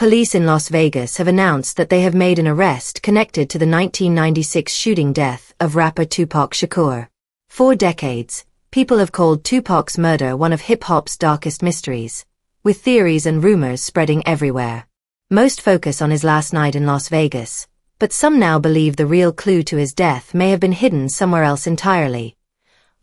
Police in Las Vegas have announced that they have made an arrest connected to the 1996 shooting death of rapper Tupac Shakur. For decades, people have called Tupac's murder one of hip-hop's darkest mysteries, with theories and rumors spreading everywhere. Most focus on his last night in Las Vegas, but some now believe the real clue to his death may have been hidden somewhere else entirely,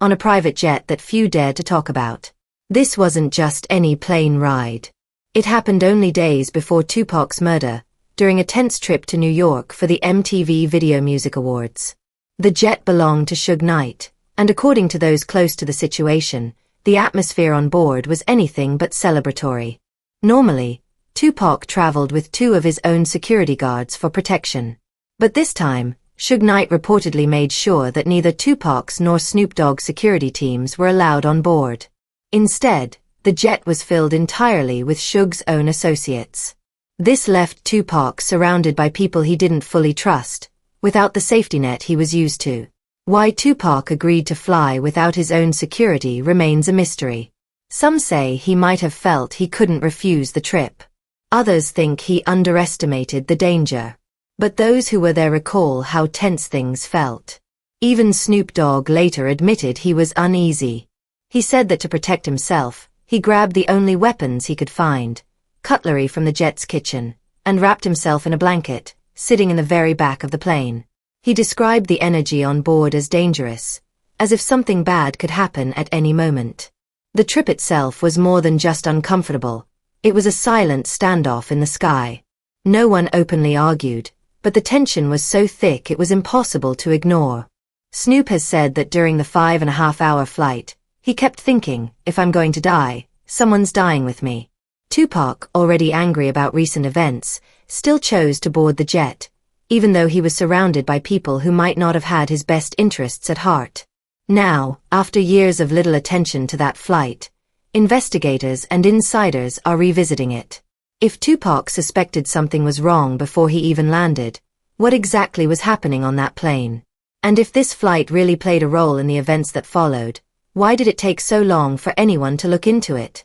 on a private jet that few dared to talk about. This wasn't just any plane ride. It happened only days before Tupac's murder, during a tense trip to New York for the MTV Video Music Awards. The jet belonged to Suge Knight, and according to those close to the situation, the atmosphere on board was anything but celebratory. Normally, Tupac traveled with two of his own security guards for protection. But this time, Suge Knight reportedly made sure that neither Tupac's nor Snoop Dogg's security teams were allowed on board. Instead, the jet was filled entirely with Suge's own associates. This left Tupac surrounded by people he didn't fully trust, without the safety net he was used to. Why Tupac agreed to fly without his own security remains a mystery. Some say he might have felt he couldn't refuse the trip. Others think he underestimated the danger. But those who were there recall how tense things felt. Even Snoop Dogg later admitted he was uneasy. He said that to protect himself, he grabbed the only weapons he could find, cutlery from the jet's kitchen, and wrapped himself in a blanket, sitting in the very back of the plane. He described the energy on board as dangerous, as if something bad could happen at any moment. The trip itself was more than just uncomfortable. It was a silent standoff in the sky. No one openly argued, but the tension was so thick it was impossible to ignore. Snoop has said that during the 5.5-hour flight, he kept thinking, if I'm going to die, someone's dying with me. Tupac, already angry about recent events, still chose to board the jet, even though he was surrounded by people who might not have had his best interests at heart. Now, after years of little attention to that flight, investigators and insiders are revisiting it. If Tupac suspected something was wrong before he even landed, what exactly was happening on that plane? And if this flight really played a role in the events that followed, why did it take so long for anyone to look into it?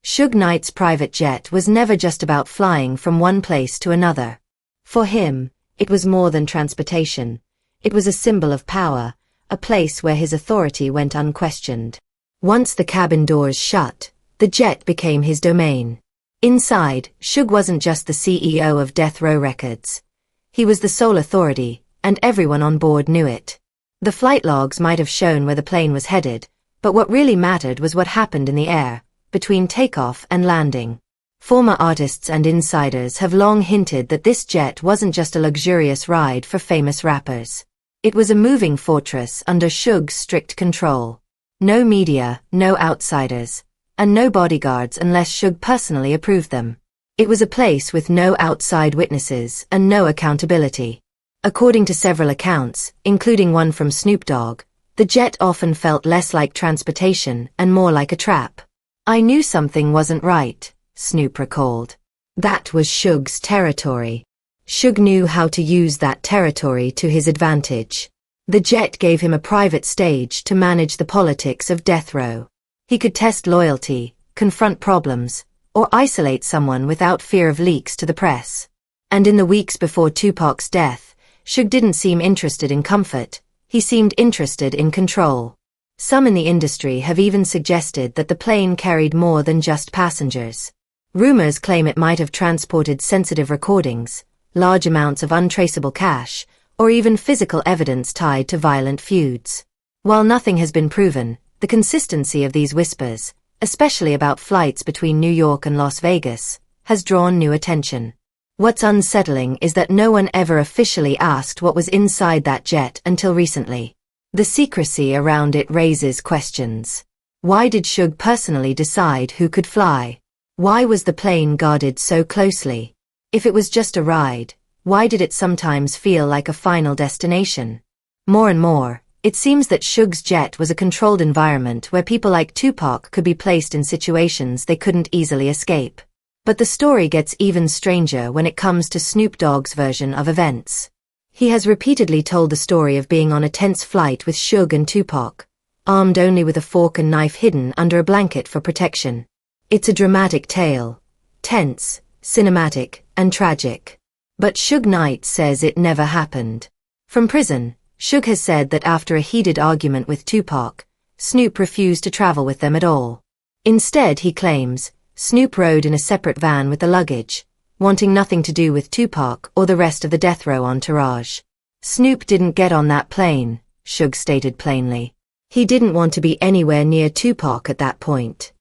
Suge Knight's private jet was never just about flying from one place to another. For him, it was more than transportation. It was a symbol of power, a place where his authority went unquestioned. Once the cabin doors shut, the jet became his domain. Inside, Suge wasn't just the CEO of Death Row Records. He was the sole authority, and everyone on board knew it. The flight logs might have shown where the plane was headed, but what really mattered was what happened in the air, between takeoff and landing. Former artists and insiders have long hinted that this jet wasn't just a luxurious ride for famous rappers. It was a moving fortress under Suge's strict control. No media, no outsiders, and no bodyguards unless Suge personally approved them. It was a place with no outside witnesses and no accountability. According to several accounts, including one from Snoop Dogg, the jet often felt less like transportation and more like a trap. I knew something wasn't right, Snoop recalled. That was Suge's territory. Suge knew how to use that territory to his advantage. The jet gave him a private stage to manage the politics of death row. He could test loyalty, confront problems, or isolate someone without fear of leaks to the press. And in the weeks before Tupac's death, Suge didn't seem interested in comfort. He seemed interested in control. Some in the industry have even suggested that the plane carried more than just passengers. Rumors claim it might have transported sensitive recordings, large amounts of untraceable cash, or even physical evidence tied to violent feuds. While nothing has been proven, the consistency of these whispers, especially about flights between New York and Las Vegas, has drawn new attention. What's unsettling is that no one ever officially asked what was inside that jet until recently. The secrecy around it raises questions. Why did Suge personally decide who could fly? Why was the plane guarded so closely? If it was just a ride, why did it sometimes feel like a final destination? More and more, it seems that Suge's jet was a controlled environment where people like Tupac could be placed in situations they couldn't easily escape. But the story gets even stranger when it comes to Snoop Dogg's version of events. He has repeatedly told the story of being on a tense flight with Suge and Tupac, armed only with a fork and knife hidden under a blanket for protection. It's a dramatic tale, tense, cinematic, and tragic. But Suge Knight says it never happened. From prison, Suge has said that after a heated argument with Tupac, Snoop refused to travel with them at all. Instead, he claims, Snoop rode in a separate van with the luggage, wanting nothing to do with Tupac or the rest of the death row entourage. Snoop didn't get on that plane, Suge stated plainly. He didn't want to be anywhere near Tupac at that point.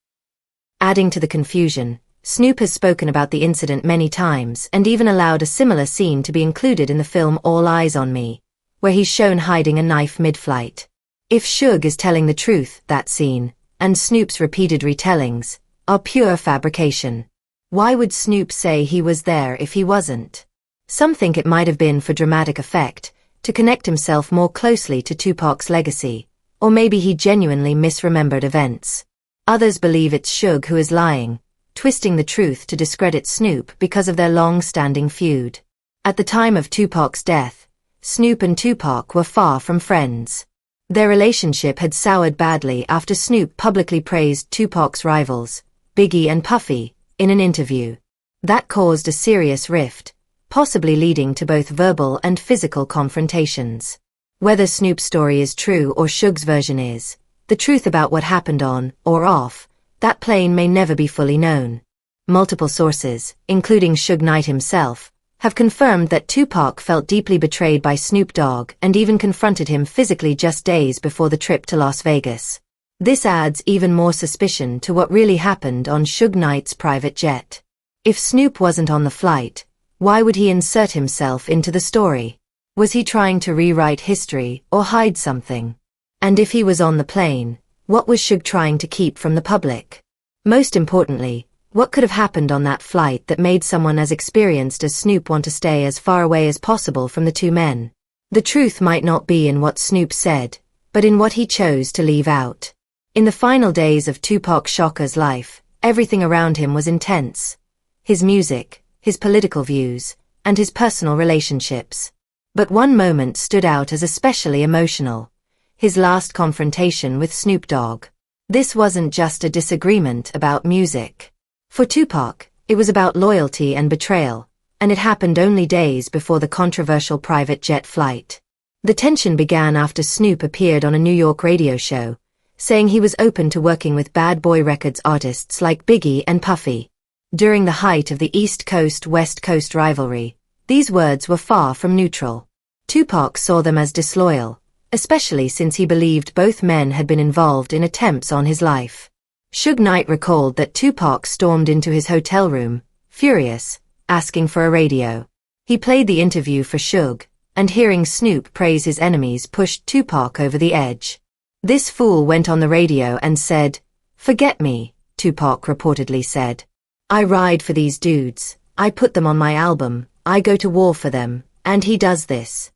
Adding to the confusion, Snoop has spoken about the incident many times and even allowed a similar scene to be included in the film All Eyes on Me, where he's shown hiding a knife mid-flight. If Suge is telling the truth, that scene, and Snoop's repeated retellings, are pure fabrication. Why would Snoop say he was there if he wasn't? Some think it might have been for dramatic effect, to connect himself more closely to Tupac's legacy, or maybe he genuinely misremembered events. Others believe it's Suge who is lying, twisting the truth to discredit Snoop because of their long-standing feud. At the time of Tupac's death, Snoop and Tupac were far from friends. Their relationship had soured badly after Snoop publicly praised Tupac's rivals, Biggie and Puffy, in an interview. That caused a serious rift, possibly leading to both verbal and physical confrontations. Whether Snoop's story is true or Suge's version is, the truth about what happened on, or off, that plane may never be fully known. Multiple sources, including Suge Knight himself, have confirmed that Tupac felt deeply betrayed by Snoop Dogg and even confronted him physically just days before the trip to Las Vegas. This adds even more suspicion to what really happened on Suge Knight's private jet. If Snoop wasn't on the flight, why would he insert himself into the story? Was he trying to rewrite history or hide something? And if he was on the plane, what was Suge trying to keep from the public? Most importantly, what could have happened on that flight that made someone as experienced as Snoop want to stay as far away as possible from the two men? The truth might not be in what Snoop said, but in what he chose to leave out. In the final days of Tupac Shakur's life, everything around him was intense. His music, his political views, and his personal relationships. But one moment stood out as especially emotional. His last confrontation with Snoop Dogg. This wasn't just a disagreement about music. For Tupac, it was about loyalty and betrayal, and it happened only days before the controversial private jet flight. The tension began after Snoop appeared on a New York radio show, saying he was open to working with Bad Boy Records artists like Biggie and Puffy. During the height of the East Coast-West Coast rivalry, these words were far from neutral. Tupac saw them as disloyal, especially since he believed both men had been involved in attempts on his life. Suge Knight recalled that Tupac stormed into his hotel room, furious, asking for a radio. He played the interview for Suge, and hearing Snoop praise his enemies pushed Tupac over the edge. "This fool went on the radio and said, 'Forget me,'" Tupac reportedly said. "I ride for these dudes, I put them on my album, I go to war for them, and he does this."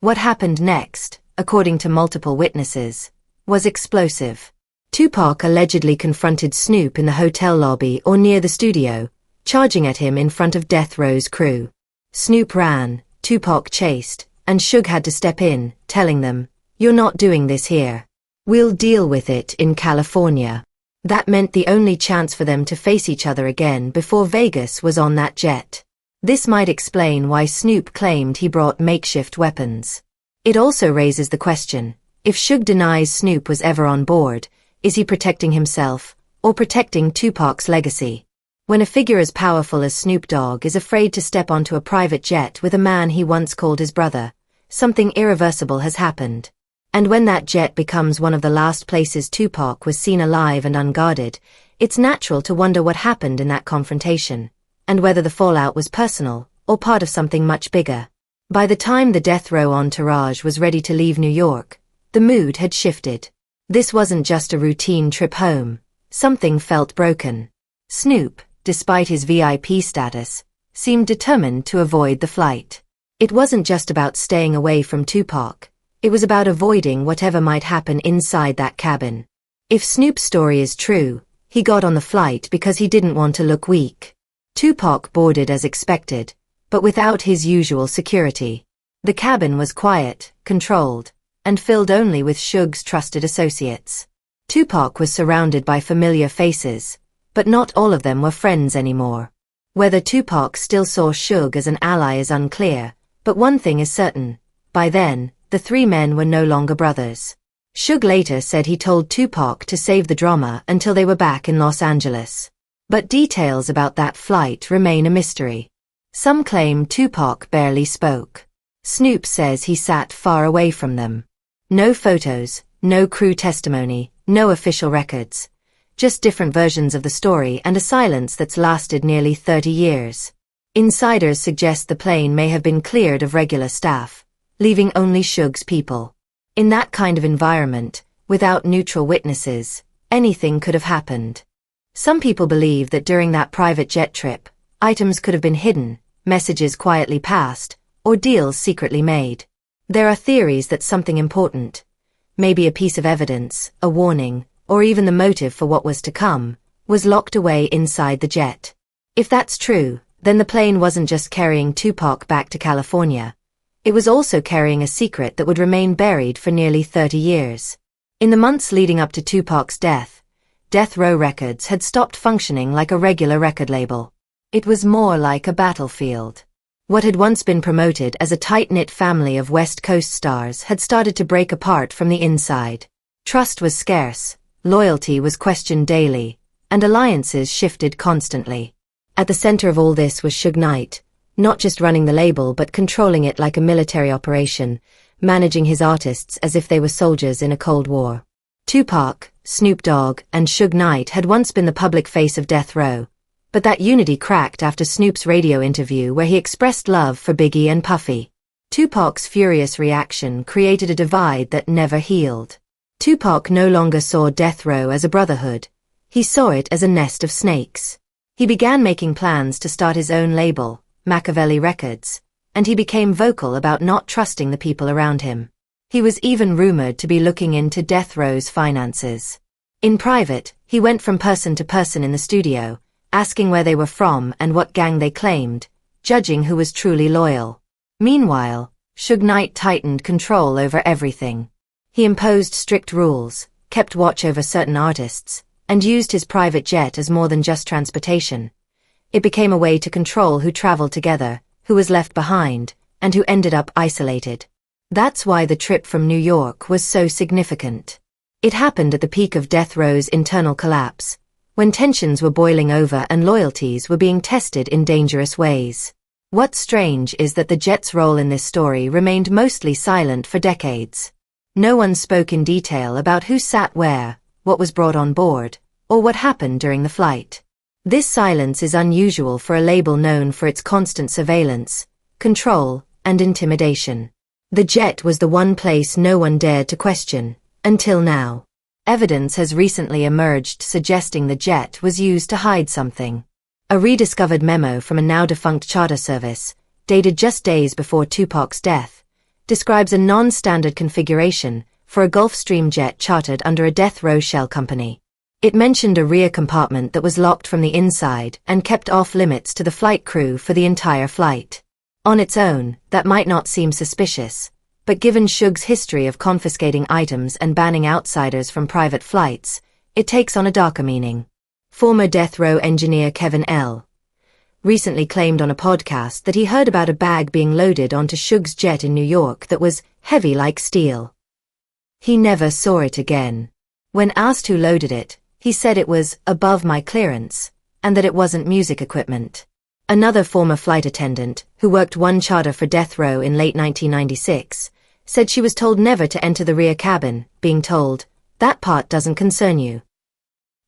What happened next, according to multiple witnesses, was explosive. Tupac allegedly confronted Snoop in the hotel lobby or near the studio, charging at him in front of Death Row's crew. Snoop ran, Tupac chased, and Suge had to step in, telling them, "You're not doing this here. We'll deal with it in California." That meant the only chance for them to face each other again before Vegas was on that jet. This might explain why Snoop claimed he brought makeshift weapons. It also raises the question, if Suge denies Snoop was ever on board, is he protecting himself, or protecting Tupac's legacy? When a figure as powerful as Snoop Dogg is afraid to step onto a private jet with a man he once called his brother, something irreversible has happened. And when that jet becomes one of the last places Tupac was seen alive and unguarded, it's natural to wonder what happened in that confrontation, and whether the fallout was personal, or part of something much bigger. By the time the death row entourage was ready to leave New York, the mood had shifted. This wasn't just a routine trip home. Something felt broken. Snoop, despite his VIP status, seemed determined to avoid the flight. It wasn't just about staying away from Tupac. It was about avoiding whatever might happen inside that cabin. If Snoop's story is true, he got on the flight because he didn't want to look weak. Tupac boarded as expected, but without his usual security. The cabin was quiet, controlled, and filled only with Suge's trusted associates. Tupac was surrounded by familiar faces, but not all of them were friends anymore. Whether Tupac still saw Suge as an ally is unclear, but one thing is certain. By then, the three men were no longer brothers. Suge later said he told Tupac to save the drama until they were back in Los Angeles. But details about that flight remain a mystery. Some claim Tupac barely spoke. Snoop says he sat far away from them. No photos, no crew testimony, no official records. Just different versions of the story and a silence that's lasted nearly 30 years. Insiders suggest the plane may have been cleared of regular staff, leaving only Suge's people. In that kind of environment, without neutral witnesses, anything could have happened. Some people believe that during that private jet trip, items could have been hidden, messages quietly passed, or deals secretly made. There are theories that something important, maybe a piece of evidence, a warning, or even the motive for what was to come, was locked away inside the jet. If that's true, then the plane wasn't just carrying Tupac back to California. It was also carrying a secret that would remain buried for nearly 30 years. In the months leading up to Tupac's death, Death Row Records had stopped functioning like a regular record label. It was more like a battlefield. What had once been promoted as a tight-knit family of West Coast stars had started to break apart from the inside. Trust was scarce, loyalty was questioned daily, and alliances shifted constantly. At the center of all this was Suge Knight, not just running the label but controlling it like a military operation, managing his artists as if they were soldiers in a Cold War. Tupac, Snoop Dogg, and Suge Knight had once been the public face of Death Row, but that unity cracked after Snoop's radio interview where he expressed love for Biggie and Puffy. Tupac's furious reaction created a divide that never healed. Tupac no longer saw Death Row as a brotherhood. He saw it as a nest of snakes. He began making plans to start his own label, Machiavelli Records, and he became vocal about not trusting the people around him. He was even rumored to be looking into Death Row's finances. In private, he went from person to person in the studio, asking where they were from and what gang they claimed, judging who was truly loyal. Meanwhile, Suge Knight tightened control over everything. He imposed strict rules, kept watch over certain artists, and used his private jet as more than just transportation. It became a way to control who traveled together, who was left behind, and who ended up isolated. That's why the trip from New York was so significant. It happened at the peak of Death Row's internal collapse, when tensions were boiling over and loyalties were being tested in dangerous ways. What's strange is that the jet's role in this story remained mostly silent for decades. No one spoke in detail about who sat where, what was brought on board, or what happened during the flight. This silence is unusual for a label known for its constant surveillance, control, and intimidation. The jet was the one place no one dared to question, until now. Evidence has recently emerged suggesting the jet was used to hide something. A rediscovered memo from a now-defunct charter service, dated just days before Tupac's death, describes a non-standard configuration for a Gulfstream jet chartered under a Death Row shell company. It mentioned a rear compartment that was locked from the inside and kept off-limits to the flight crew for the entire flight. On its own, that might not seem suspicious, but given Suge's history of confiscating items and banning outsiders from private flights, it takes on a darker meaning. Former Death Row engineer Kevin L. recently claimed on a podcast that he heard about a bag being loaded onto Suge's jet in New York that was heavy like steel. He never saw it again. When asked who loaded it, he said it was above my clearance, and that it wasn't music equipment. Another former flight attendant, who worked one charter for Death Row in late 1996, said she was told never to enter the rear cabin, being told, "That part doesn't concern you."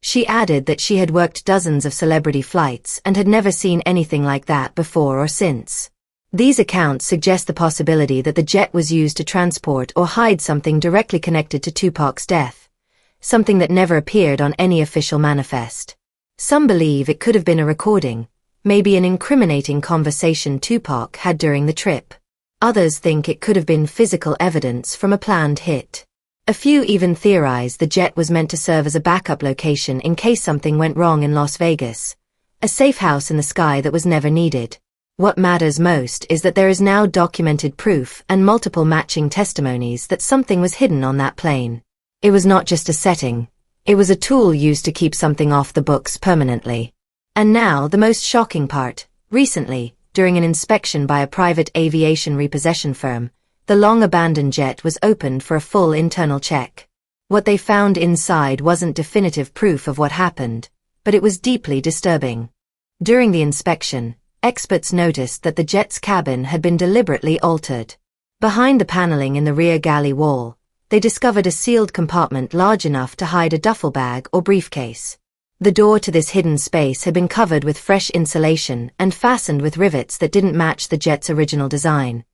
She added that she had worked dozens of celebrity flights and had never seen anything like that before or since. These accounts suggest the possibility that the jet was used to transport or hide something directly connected to Tupac's death, something that never appeared on any official manifest. Some believe it could have been a recording, maybe an incriminating conversation Tupac had during the trip. Others think it could have been physical evidence from a planned hit. A few even theorize the jet was meant to serve as a backup location in case something went wrong in Las Vegas, a safe house in the sky that was never needed. What matters most is that there is now documented proof and multiple matching testimonies that something was hidden on that plane. It was not just a setting, it was a tool used to keep something off the books permanently. And now the most shocking part. Recently, during an inspection by a private aviation repossession firm, the long-abandoned jet was opened for a full internal check. What they found inside wasn't definitive proof of what happened, but it was deeply disturbing. During the inspection, experts noticed that the jet's cabin had been deliberately altered. Behind the paneling in the rear galley wall, they discovered a sealed compartment large enough to hide a duffel bag or briefcase. The door to this hidden space had been covered with fresh insulation and fastened with rivets that didn't match the jet's original design.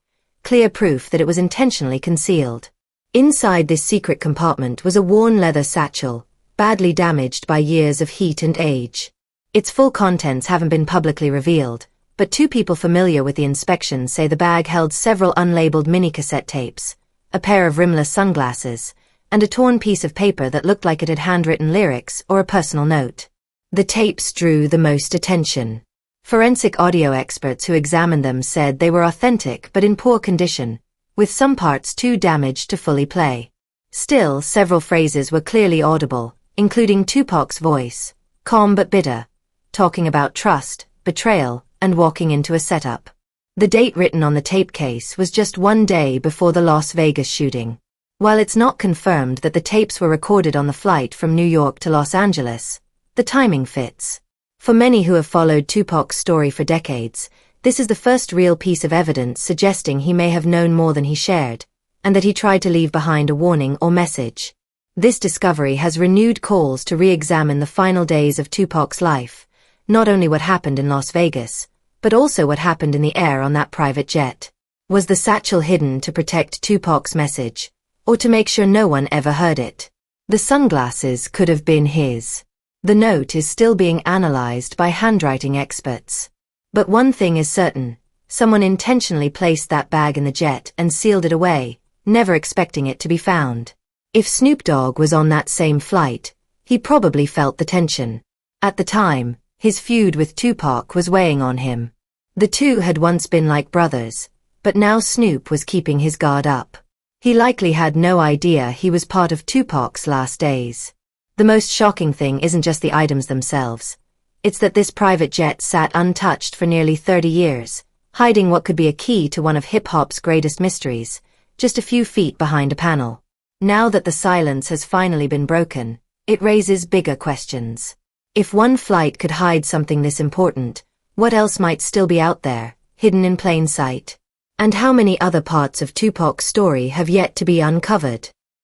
Clear proof that it was intentionally concealed. Inside this secret compartment was a worn leather satchel, badly damaged by years of heat and age. Its full contents haven't been publicly revealed, but two people familiar with the inspection say the bag held several unlabeled mini-cassette tapes, a pair of rimless sunglasses, and a torn piece of paper that looked like it had handwritten lyrics or a personal note. The tapes drew the most attention. Forensic audio experts who examined them said they were authentic but in poor condition, with some parts too damaged to fully play. Still, several phrases were clearly audible, including Tupac's voice, calm but bitter, talking about trust, betrayal, and walking into a setup. The date written on the tape case was just one day before the Las Vegas shooting. While it's not confirmed that the tapes were recorded on the flight from New York to Los Angeles, the timing fits. For many who have followed Tupac's story for decades, this is the first real piece of evidence suggesting he may have known more than he shared, and that he tried to leave behind a warning or message. This discovery has renewed calls to re-examine the final days of Tupac's life, not only what happened in Las Vegas, but also what happened in the air on that private jet. Was the satchel hidden to protect Tupac's message, or to make sure no one ever heard it? The sunglasses could have been his. The note is still being analyzed by handwriting experts. But one thing is certain, someone intentionally placed that bag in the jet and sealed it away, never expecting it to be found. If Snoop Dogg was on that same flight, he probably felt the tension. At the time, his feud with Tupac was weighing on him. The two had once been like brothers, but now Snoop was keeping his guard up. He likely had no idea he was part of Tupac's last days. The most shocking thing isn't just the items themselves. It's that this private jet sat untouched for nearly 30 years, hiding what could be a key to one of hip-hop's greatest mysteries, just a few feet behind a panel. Now that the silence has finally been broken, it raises bigger questions. If one flight could hide something this important, what else might still be out there, hidden in plain sight? And how many other parts of Tupac's story have yet to be uncovered?